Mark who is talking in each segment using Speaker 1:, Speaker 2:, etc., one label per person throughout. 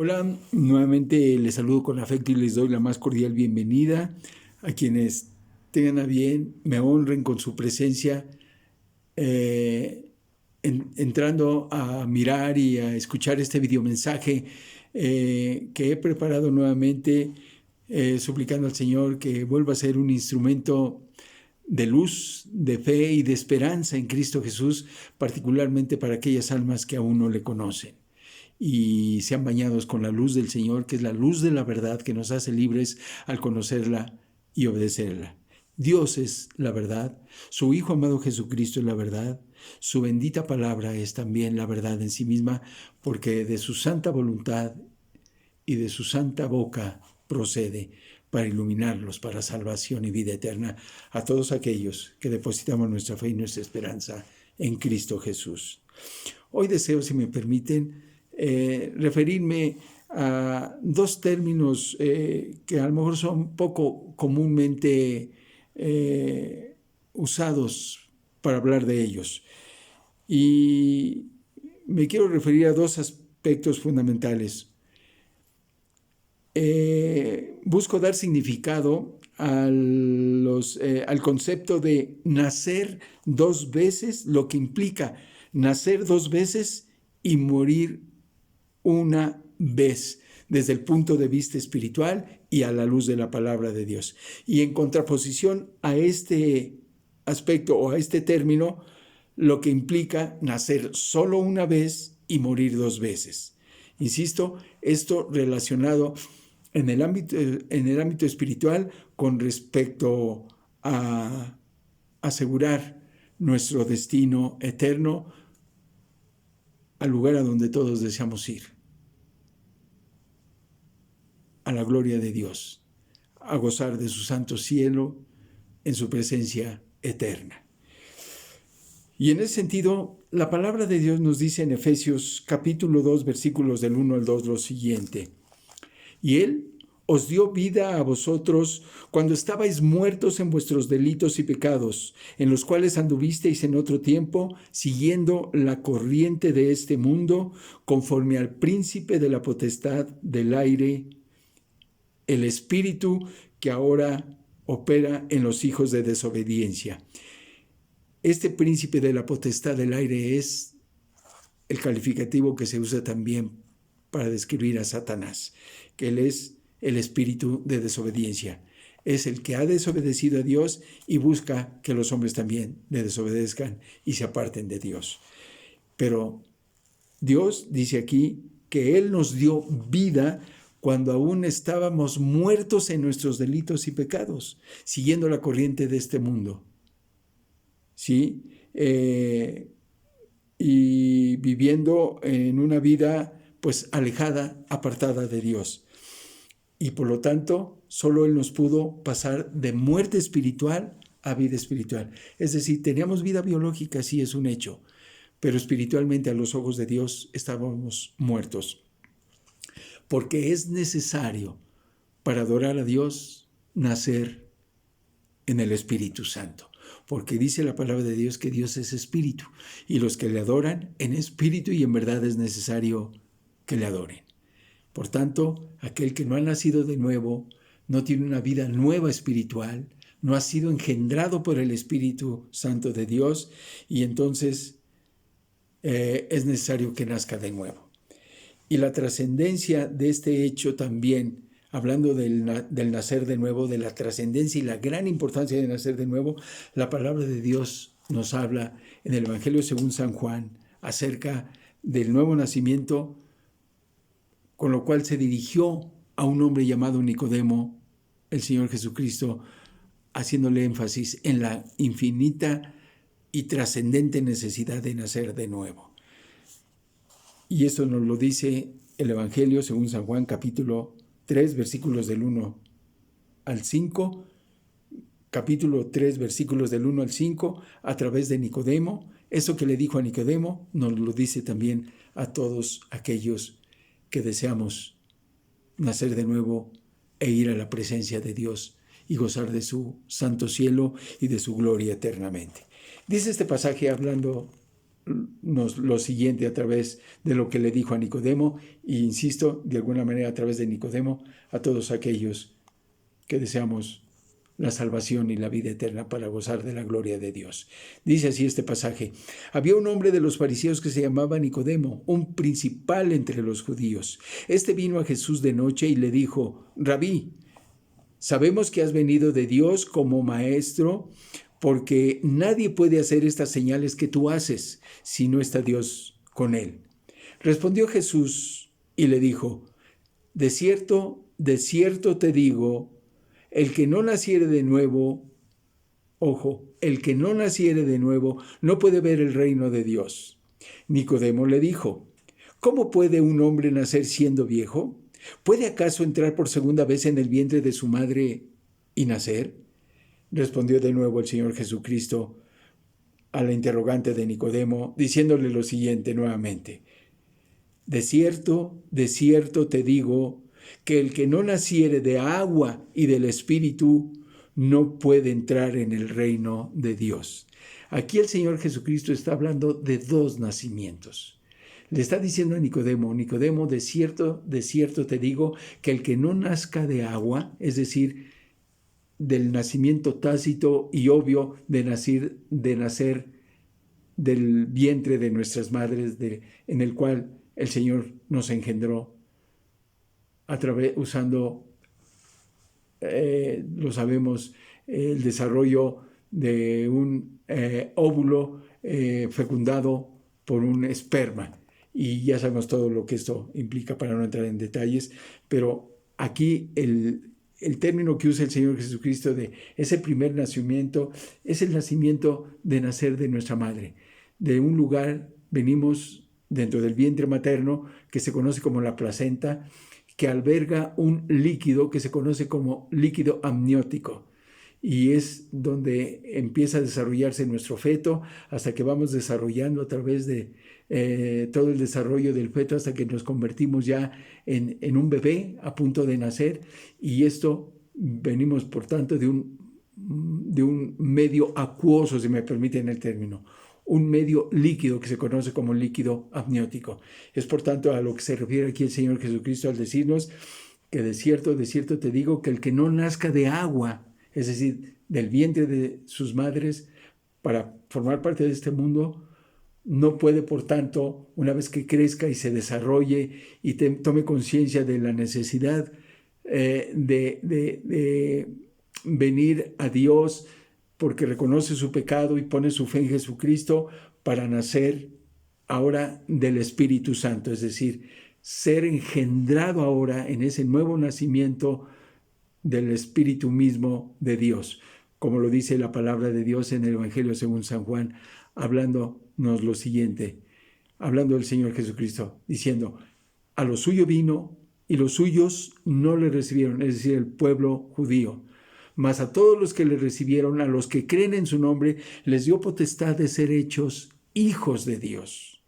Speaker 1: Hola, nuevamente les saludo con afecto y les doy la más cordial bienvenida a quienes tengan a bien, me honren con su presencia, entrando a mirar y a escuchar este videomensaje que he preparado nuevamente, suplicando al Señor que vuelva a ser un instrumento de luz, de fe y de esperanza en Cristo Jesús, particularmente para aquellas almas que aún no le conocen y sean bañados con la luz del Señor, que es la luz de la verdad que nos hace libres al conocerla y obedecerla. Dios es la verdad, su Hijo amado Jesucristo es la verdad, su bendita palabra es también la verdad en sí misma, porque de su santa voluntad y de su santa boca procede para iluminarlos para salvación y vida eterna a todos aquellos que depositamos nuestra fe y nuestra esperanza en Cristo Jesús. Hoy deseo, si me permiten, referirme a dos términos que a lo mejor son poco comúnmente usados para hablar de ellos. Y me quiero referir a dos aspectos fundamentales. Busco dar significado al concepto de nacer dos veces, lo que implica nacer dos veces y morir una vez, desde el punto de vista espiritual y a la luz de la palabra de Dios. Y en contraposición a este aspecto o a este término, lo que implica nacer solo una vez y morir dos veces. Insisto, esto relacionado en el ámbito espiritual con respecto a asegurar nuestro destino eterno al lugar a donde todos deseamos ir, a la gloria de Dios, a gozar de su santo cielo en su presencia eterna. Y en ese sentido, la palabra de Dios nos dice en Efesios capítulo 2, versículos del 1 al 2 lo siguiente: y Él os dio vida a vosotros cuando estabais muertos en vuestros delitos y pecados, en los cuales anduvisteis en otro tiempo, siguiendo la corriente de este mundo, conforme al príncipe de la potestad del aire, el espíritu que ahora opera en los hijos de desobediencia. Este príncipe de la potestad del aire es el calificativo que se usa también para describir a Satanás, que él es el espíritu de desobediencia. Es el que ha desobedecido a Dios y busca que los hombres también le desobedezcan y se aparten de Dios. Pero Dios dice aquí que Él nos dio vida cuando aún estábamos muertos en nuestros delitos y pecados, siguiendo la corriente de este mundo. ¿Sí? Y viviendo en una vida pues alejada, apartada de Dios. Y por lo tanto, solo Él nos pudo pasar de muerte espiritual a vida espiritual. Es decir, teníamos vida biológica, sí es un hecho, pero espiritualmente a los ojos de Dios estábamos muertos. Porque es necesario para adorar a Dios nacer en el Espíritu Santo. Porque dice la palabra de Dios que Dios es espíritu y los que le adoran en espíritu y en verdad es necesario que le adoren. Por tanto, aquel que no ha nacido de nuevo, no tiene una vida nueva espiritual, no ha sido engendrado por el Espíritu Santo de Dios y entonces es necesario que nazca de nuevo. Y la trascendencia de este hecho también, hablando del nacer de nuevo, de la trascendencia y la gran importancia de nacer de nuevo, la palabra de Dios nos habla en el Evangelio según San Juan acerca del nuevo nacimiento, con lo cual se dirigió a un hombre llamado Nicodemo, el Señor Jesucristo, haciéndole énfasis en la infinita y trascendente necesidad de nacer de nuevo. Y eso nos lo dice el Evangelio según San Juan, capítulo 3, versículos del 1 al 5, capítulo 3, versículos del 1 al 5, a través de Nicodemo. Eso que le dijo a Nicodemo nos lo dice también a todos aquellos que deseamos nacer de nuevo e ir a la presencia de Dios y gozar de su santo cielo y de su gloria eternamente. Dice este pasaje hablando lo siguiente a través de lo que le dijo a Nicodemo, e insisto, de alguna manera a través de Nicodemo, a todos aquellos que deseamos la salvación y la vida eterna para gozar de la gloria de Dios. Dice así este pasaje: había un hombre de los fariseos que se llamaba Nicodemo, un principal entre los judíos. Este vino a Jesús de noche y le dijo: Rabí, sabemos que has venido de Dios como maestro, porque nadie puede hacer estas señales que tú haces si no está Dios con él. Respondió Jesús y le dijo: de cierto te digo, el que no naciere de nuevo, ojo, el que no naciere de nuevo no puede ver el reino de Dios. Nicodemo le dijo: ¿cómo puede un hombre nacer siendo viejo? ¿Puede acaso entrar por segunda vez en el vientre de su madre y nacer? Respondió de nuevo el Señor Jesucristo a la interrogante de Nicodemo, diciéndole lo siguiente nuevamente: de cierto te digo, que el que no naciere de agua y del Espíritu no puede entrar en el reino de Dios. Aquí el Señor Jesucristo está hablando de dos nacimientos. Le está diciendo a Nicodemo: Nicodemo, de cierto te digo, que el que no nazca de agua, es decir, del nacimiento tácito y obvio de nacer del vientre de nuestras madres, en el cual el Señor nos engendró, usando, lo sabemos, el desarrollo de un óvulo fecundado por un esperma. Y ya sabemos todo lo que esto implica para no entrar en detalles, pero aquí el término que usa el Señor Jesucristo de ese primer nacimiento es el nacimiento de nacer de nuestra madre. De un lugar venimos dentro del vientre materno que se conoce como la placenta, que alberga un líquido que se conoce como líquido amniótico, y es donde empieza a desarrollarse nuestro feto hasta que vamos desarrollando a través de todo el desarrollo del feto hasta que nos convertimos ya en un bebé a punto de nacer. Y esto venimos, por tanto, de un medio acuoso, si me permiten el término, un medio líquido que se conoce como líquido amniótico. Es por tanto a lo que se refiere aquí el Señor Jesucristo al decirnos que de cierto te digo, que el que no nazca de agua, es decir, del vientre de sus madres, para formar parte de este mundo, no puede, por tanto, una vez que crezca y se desarrolle y tome conciencia de la necesidad de venir a Dios, porque reconoce su pecado y pone su fe en Jesucristo, para nacer ahora del Espíritu Santo, es decir, ser engendrado ahora en ese nuevo nacimiento del Espíritu mismo de Dios, como lo dice la palabra de Dios en el Evangelio según San Juan, hablándonos lo siguiente, hablando del Señor Jesucristo, diciendo: a lo suyo vino y los suyos no le recibieron, es decir, el pueblo judío. Mas a todos los que le recibieron, a los que creen en su nombre, les dio potestad de ser hechos hijos de Dios,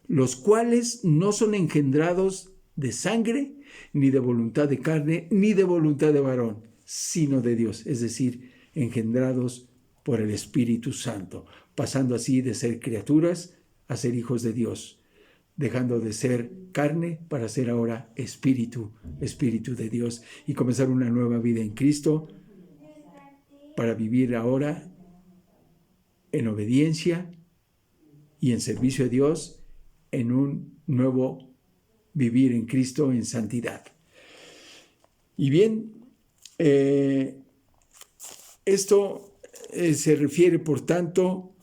Speaker 1: los cuales no son engendrados de sangre, ni de voluntad de carne, ni de voluntad de varón, sino de Dios, es decir, engendrados por el Espíritu Santo, pasando así de ser criaturas a ser hijos de Dios, dejando de ser carne para ser ahora espíritu de Dios, y comenzar una nueva vida en Cristo, para vivir ahora en obediencia y en servicio a Dios, en un nuevo vivir en Cristo en santidad. Y bien, esto se refiere, por tanto,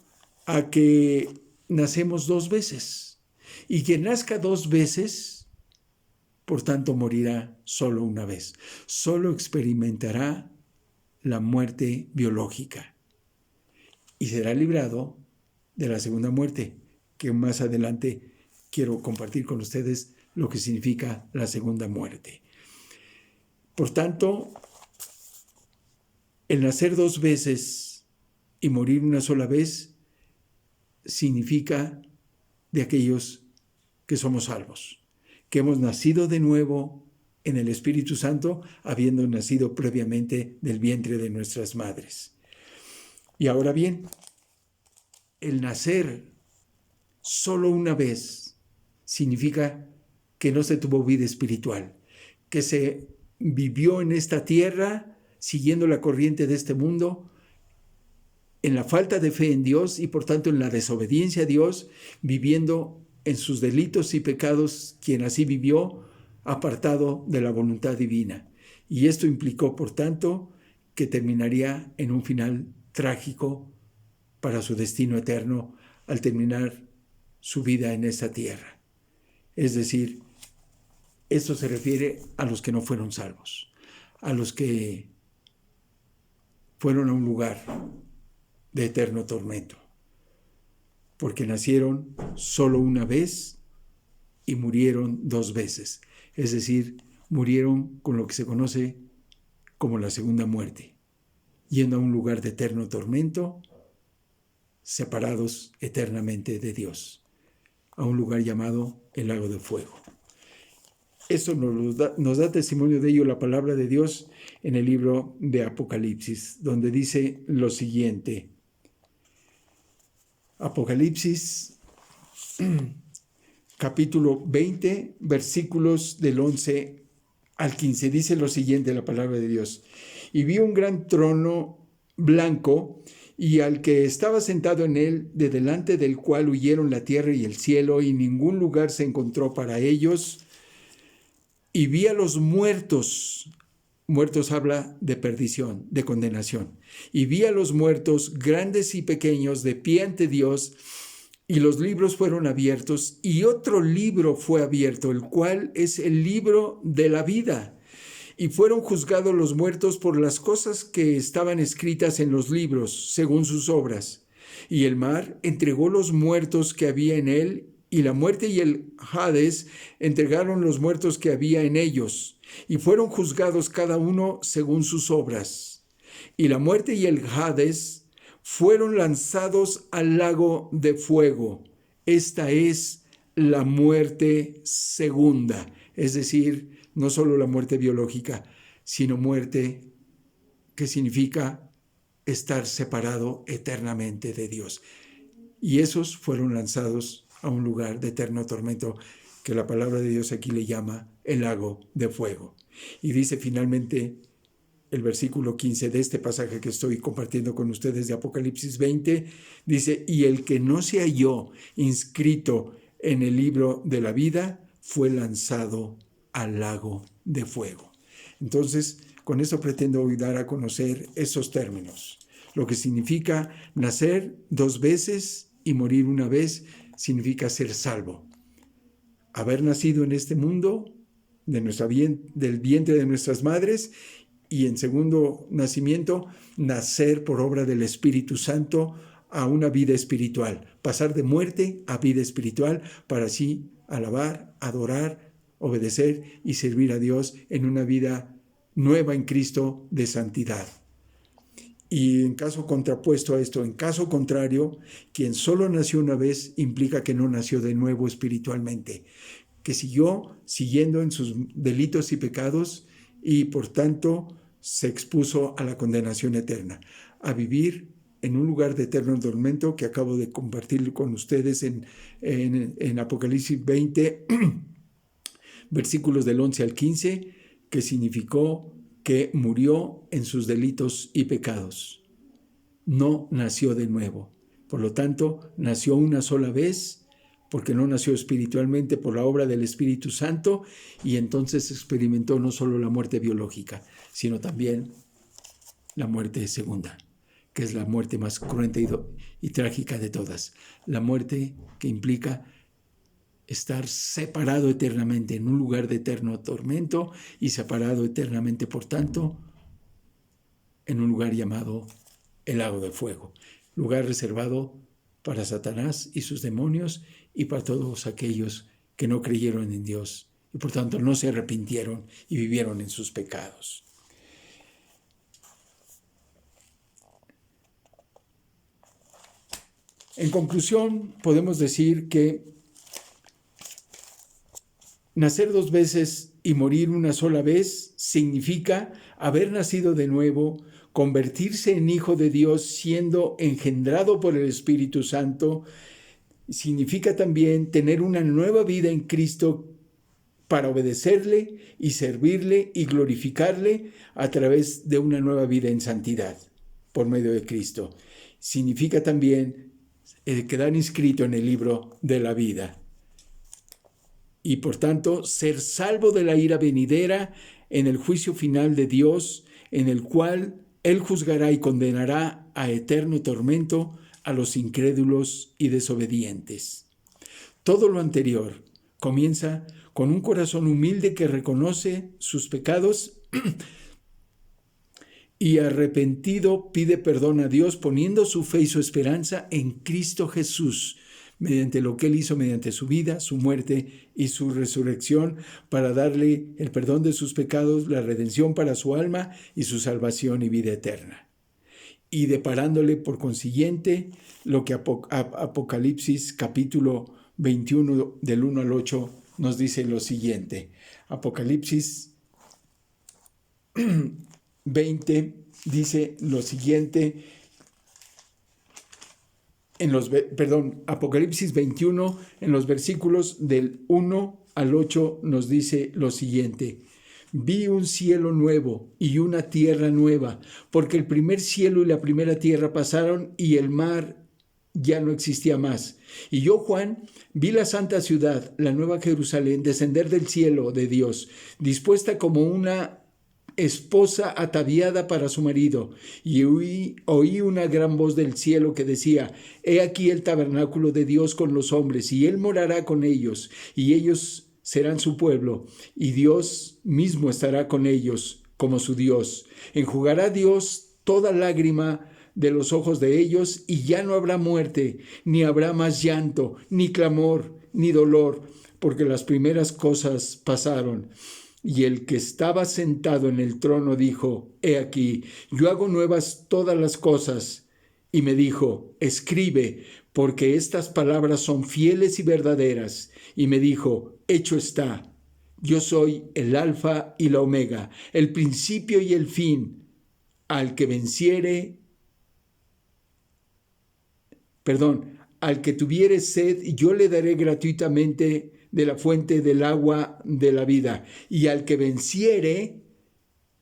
Speaker 1: a que nacemos dos veces, y quien nazca dos veces, por tanto, morirá solo una vez. Solo experimentará la muerte biológica y será librado de la segunda muerte, que más adelante quiero compartir con ustedes lo que significa la segunda muerte. Por tanto, el nacer dos veces y morir una sola vez significa de aquellos que somos salvos, que hemos nacido de nuevo en el Espíritu Santo, habiendo nacido previamente del vientre de nuestras madres. Y ahora bien, el nacer solo una vez significa que no se tuvo vida espiritual, que se vivió en esta tierra siguiendo la corriente de este mundo, en la falta de fe en Dios y por tanto en la desobediencia a Dios, viviendo en sus delitos y pecados, quien así vivió, apartado de la voluntad divina. Y esto implicó, por tanto, que terminaría en un final trágico para su destino eterno al terminar su vida en esta tierra. Es decir, esto se refiere a los que no fueron salvos, a los que fueron a un lugar de eterno tormento, porque nacieron solo una vez y murieron 2 veces, es decir, murieron con lo que se conoce como la segunda muerte, yendo a un lugar de eterno tormento, separados eternamente de Dios, a un lugar llamado el lago de fuego. Esto nos da testimonio de ello la palabra de Dios en el libro de Apocalipsis, donde dice lo siguiente. Apocalipsis, capítulo 20, versículos del 11 al 15. Dice lo siguiente la palabra de Dios. Y vi un gran trono blanco, y al que estaba sentado en él, de delante del cual huyeron la tierra y el cielo, y ningún lugar se encontró para ellos. Y vi a los muertos. Muertos habla de perdición, de condenación. Y vi a los muertos, grandes y pequeños, de pie ante Dios, y los libros fueron abiertos, y otro libro fue abierto, el cual es el libro de la vida. Y fueron juzgados los muertos por las cosas que estaban escritas en los libros, según sus obras. Y el mar entregó los muertos que había en él, y la muerte y el Hades entregaron los muertos que había en ellos, y fueron juzgados cada uno según sus obras. Y la muerte y el Hades fueron lanzados al lago de fuego. Esta es la muerte segunda, es decir, no solo la muerte biológica, sino muerte que significa estar separado eternamente de Dios. Y esos fueron lanzados a un lugar de eterno tormento que la palabra de Dios aquí le llama el lago de fuego. Y dice finalmente el versículo 15 de este pasaje que estoy compartiendo con ustedes de Apocalipsis 20, dice, y el que no se halló inscrito en el libro de la vida fue lanzado al lago de fuego. Entonces, con esto pretendo hoy dar a conocer esos términos. Lo que significa nacer 2 veces y morir una vez significa ser salvo. Haber nacido en este mundo, del vientre de nuestras madres, y en segundo nacimiento, nacer por obra del Espíritu Santo a una vida espiritual. Pasar de muerte a vida espiritual para así alabar, adorar, obedecer y servir a Dios en una vida nueva en Cristo de santidad. Y en caso contrapuesto a esto, en caso contrario, quien solo nació una vez implica que no nació de nuevo espiritualmente, que siguió siguiendo en sus delitos y pecados y por tanto se expuso a la condenación eterna, a vivir en un lugar de eterno tormento que acabo de compartir con ustedes en Apocalipsis 20, versículos del 11 al 15, que significó que murió en sus delitos y pecados. No nació de nuevo. Por lo tanto, nació una sola vez, porque no nació espiritualmente por la obra del Espíritu Santo, y entonces experimentó no solo la muerte biológica, sino también la muerte segunda, que es la muerte más cruenta y trágica de todas. La muerte que implica estar separado eternamente en un lugar de eterno tormento y separado eternamente, por tanto, en un lugar llamado el lago de fuego, lugar reservado para Satanás y sus demonios y para todos aquellos que no creyeron en Dios y por tanto no se arrepintieron y vivieron en sus pecados. En conclusión, podemos decir que nacer 2 veces y morir una sola vez significa haber nacido de nuevo, convertirse en hijo de Dios siendo engendrado por el Espíritu Santo, Significa también tener una nueva vida en Cristo para obedecerle y servirle y glorificarle a través de una nueva vida en santidad por medio de Cristo. Significa también quedar inscrito en el libro de la vida y por tanto ser salvo de la ira venidera en el juicio final de Dios, en el cual Él juzgará y condenará a eterno tormento a los incrédulos y desobedientes. Todo lo anterior comienza con un corazón humilde que reconoce sus pecados y arrepentido pide perdón a Dios poniendo su fe y su esperanza en Cristo Jesús, mediante lo que Él hizo mediante su vida, su muerte y su resurrección, para darle el perdón de sus pecados, la redención para su alma y su salvación y vida eterna. Y deparándole por consiguiente lo que Apocalipsis capítulo 21 del 1 al 8 nos dice lo siguiente. Apocalipsis 20 dice lo siguiente, Apocalipsis 21 en los versículos del 1 al 8 nos dice lo siguiente. Vi un cielo nuevo y una tierra nueva, porque el primer cielo y la primera tierra pasaron y el mar ya no existía más. Y yo, Juan, vi la santa ciudad, la nueva Jerusalén, descender del cielo de Dios, dispuesta como una esposa ataviada para su marido. Y oí una gran voz del cielo que decía: He aquí el tabernáculo de Dios con los hombres, y Él morará con ellos, y ellos serán su pueblo, y Dios mismo estará con ellos como su Dios. Enjugará Dios toda lágrima de los ojos de ellos, y ya no habrá muerte, ni habrá más llanto, ni clamor, ni dolor, porque las primeras cosas pasaron. Y el que estaba sentado en el trono dijo: He aquí, yo hago nuevas todas las cosas. Y me dijo: Escribe, porque estas palabras son fieles y verdaderas. Y me dijo: Hecho está. Yo soy el Alfa y la Omega, el principio y el fin. Al que tuviere sed, yo le daré gratuitamente de la fuente del agua de la vida. Y al que venciere,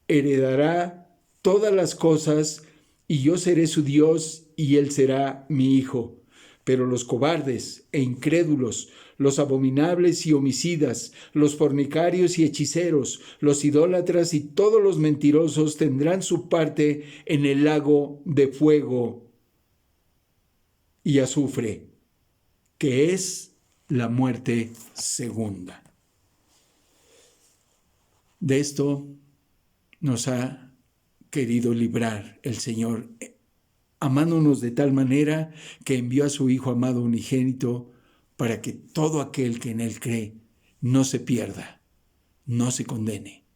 Speaker 1: heredará todas las cosas, y yo seré su Dios, y él será mi hijo. Pero los cobardes e incrédulos, los abominables y homicidas, los fornicarios y hechiceros, los idólatras y todos los mentirosos tendrán su parte en el lago de fuego y azufre, que es la muerte segunda. De esto nos ha querido librar el Señor, amándonos de tal manera que envió a su Hijo amado unigénito para que todo aquel que en Él cree no se pierda, no se condene,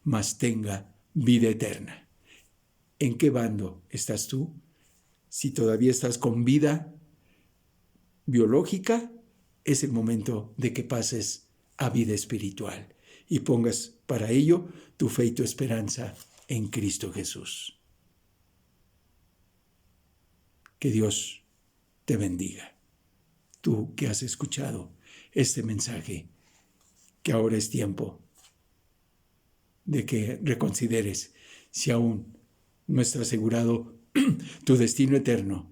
Speaker 1: mas tenga vida eterna. ¿En qué bando estás tú? Si todavía estás con vida biológica, es el momento de que pases a vida espiritual y pongas para ello tu fe y tu esperanza en Cristo Jesús. Que Dios te bendiga. Tú que has escuchado este mensaje, que ahora es tiempo de que reconsideres si aún no está asegurado tu destino eterno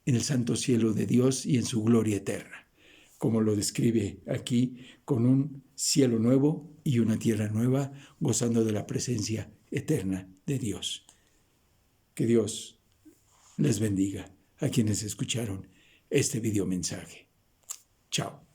Speaker 1: en el santo cielo de Dios y en su gloria eterna, como lo describe aquí, con un cielo nuevo y una tierra nueva, gozando de la presencia eterna de Dios. Que Dios les bendiga a quienes escucharon este video mensaje. Chao.